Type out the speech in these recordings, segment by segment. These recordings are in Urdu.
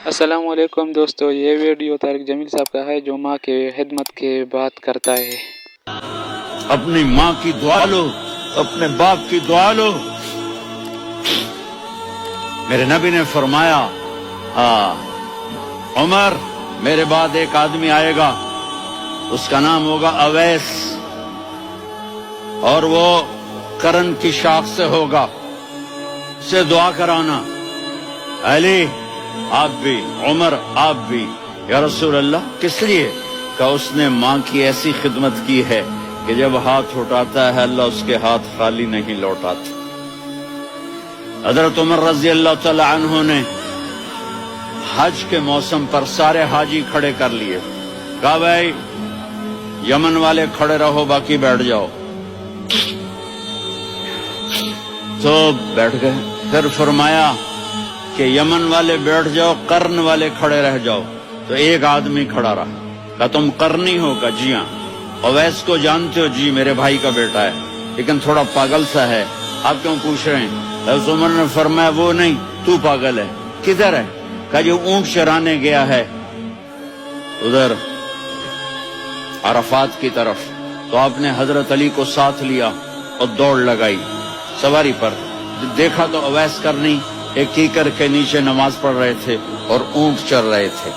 السلام علیکم دوستو، یہ ویڈیو طارق جمیل صاحب کا ہے جو ماں کے خدمت کی بات کرتا ہے۔ اپنی ماں کی دعا لو، اپنے باپ کی دعا لو۔ میرے نبی نے فرمایا عمر میرے بعد ایک آدمی آئے گا، اس کا نام ہوگا اویس، اور وہ کرن کی شاخ سے ہوگا، اسے دعا کرانا۔ علی آپ بھی، عمر آپ بھی۔ یا رسول اللہ کس لیے؟ کہ اس نے ماں کی ایسی خدمت کی ہے کہ جب ہاتھ اٹھاتا ہے اللہ اس کے ہاتھ خالی نہیں لوٹاتا۔ حضرت عمر رضی اللہ تعالی عنہ نے حج کے موسم پر سارے حاجی کھڑے کر لیے، کہا بھائی یمن والے کھڑے رہو، باقی بیٹھ جاؤ۔ تو بیٹھ گئے۔ پھر فرمایا کہ یمن والے بیٹھ جاؤ، قرن والے کھڑے رہ جاؤ۔ تو ایک آدمی کھڑا رہا، کہا تم قرنی ہو؟ کہا جی ہاں۔ اویس کو جانتے ہو؟ جی میرے بھائی کا بیٹا ہے، لیکن تھوڑا پاگل سا ہے، آپ کیوں پوچھ رہے ہیں؟ حضرت عمر نے فرمایا وہ نہیں، تو پاگل ہے۔ کدھر ہے؟ کہا جو اونٹ چرانے گیا ہے ادھر عرفات کی طرف۔ تو آپ نے حضرت علی کو ساتھ لیا اور دوڑ لگائی سواری پر۔ دیکھا تو اویس کرنی ایک کیکر کے نیچے نماز پڑھ رہے تھے اور اونٹ چر رہے تھے۔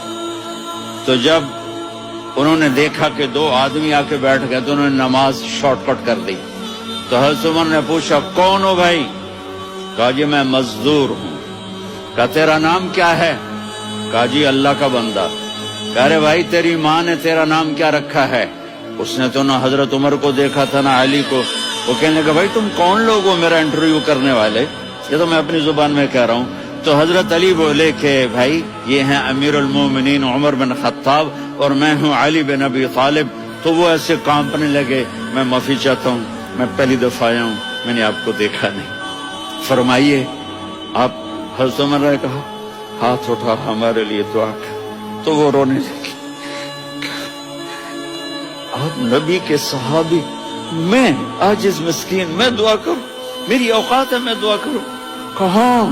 تو جب انہوں نے دیکھا کہ دو آدمی آ کے بیٹھ گئے تو انہوں نے نماز شارٹ کٹ کر دی۔ تو حضرت عمر نے پوچھا کون ہو بھائی؟ کہا جی میں مزدور ہوں۔ کہا تیرا نام کیا ہے؟ کہا جی اللہ کا بندہ۔ کہا رے بھائی تیری ماں نے تیرا نام کیا رکھا ہے؟ اس نے تو نہ حضرت عمر کو دیکھا تھا نہ علی کو۔ وہ کہنے لگا بھائی تم کون لوگ ہو میرا انٹرویو کرنے والے؟ یہ تو میں اپنی زبان میں کہہ رہا ہوں۔ تو حضرت علی بولے کہ بھائی یہ ہیں امیر المومنین عمر بن خطاب اور میں ہوں علی بن ابی طالب۔ تو وہ ایسے کانپنے لگے، میں معافی چاہتا ہوں، میں پہلی دفعہ آیا ہوں، میں نے آپ کو دیکھا نہیں، فرمائیے آپ۔ حضرت عمر نے کہا ہاتھ اٹھا ہمارے لیے دعا کر۔ تو وہ رونے لگے، آپ نبی کے صحابی، میں عاجز مسکین میں دعا کروں؟ میری اوقات ہے میں دعا کروں؟ کہاں،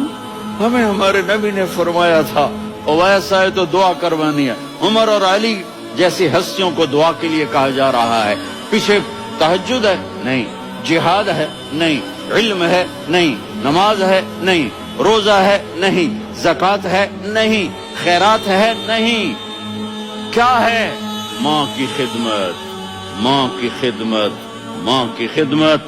ہمیں ہمارے نبی نے فرمایا تھا اویس آئے تو دعا کروانی ہے۔ عمر اور علی جیسی ہستیوں کو دعا کے لیے کہا جا رہا ہے۔ پیچھے تہجد ہے؟ نہیں۔ جہاد ہے؟ نہیں۔ علم ہے؟ نہیں۔ نماز ہے؟ نہیں۔ روزہ ہے؟ نہیں۔ زکوٰۃ ہے؟ نہیں۔ خیرات ہے؟ نہیں۔ کیا ہے؟ ماں کی خدمت، ماں کی خدمت، ماں کی خدمت۔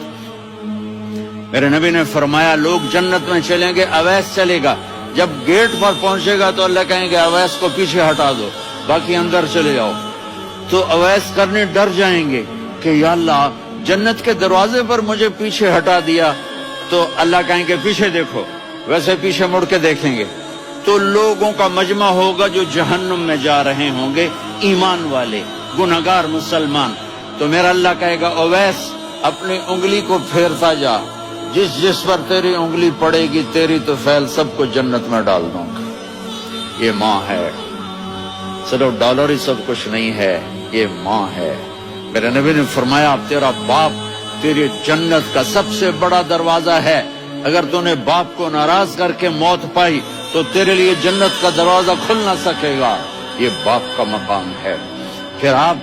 میرے نبی نے فرمایا لوگ جنت میں چلیں گے، اویس چلے گا۔ جب گیٹ پر پہنچے گا تو اللہ کہیں گے اویس کو پیچھے ہٹا دو، باقی اندر چلے جاؤ۔ تو اویس کرنے ڈر جائیں گے کہ یا اللہ جنت کے دروازے پر مجھے پیچھے ہٹا دیا۔ تو اللہ کہیں گے پیچھے دیکھو، ویسے پیچھے مڑ کے دیکھیں گے تو لوگوں کا مجمع ہوگا جو جہنم میں جا رہے ہوں گے، ایمان والے، گنہگار مسلمان۔ تو میرا اللہ کہے گا اویس اپنی انگلی کو پھیرتا جا، جس پر تیری انگلی پڑے گی تیری تو فیل سب کو جنت میں ڈال دوں گا۔ یہ ماں ہے، صرف ڈالر ہی سب کچھ نہیں ہے، یہ ماں ہے۔ میرے نبی نے فرمایا تیرا باپ تیری جنت کا سب سے بڑا دروازہ ہے، اگر تو نے باپ کو ناراض کر کے موت پائی تو تیرے لیے جنت کا دروازہ کھل نہ سکے گا، یہ باپ کا مقام ہے۔ پھر آپ